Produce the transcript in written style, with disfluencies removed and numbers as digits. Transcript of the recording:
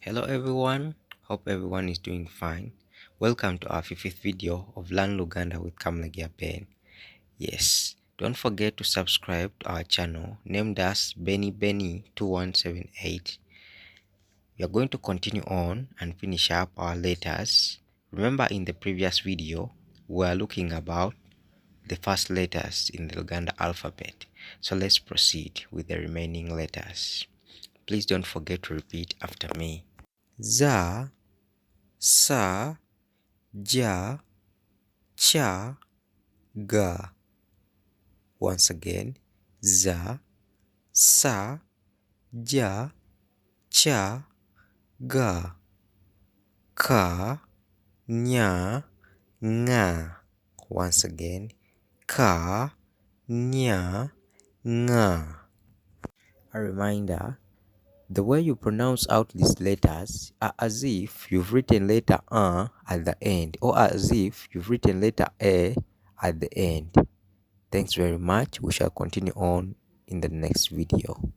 Hello everyone, hope everyone is doing fine. Welcome to our 50th video of Learn Luganda with Kamulegeya Ben. Yes, don't forget to subscribe to our channel named as benybeny2178. We are going to continue on and finish up our letters. Remember, in the previous video we are looking about the first letters in the Luganda alphabet. So let's proceed with the remaining letters. Please don't forget to repeat after me. Za, sa, ja, cha, ga. Once again, za, sa, ja, cha, ga. Ka, nya, nga. Once again, ka, nya, nga. A reminder, the way you pronounce out these letters are as if you've written letter at the end, or as if you've written letter A at the end. Thanks very much. We shall continue on in the next video.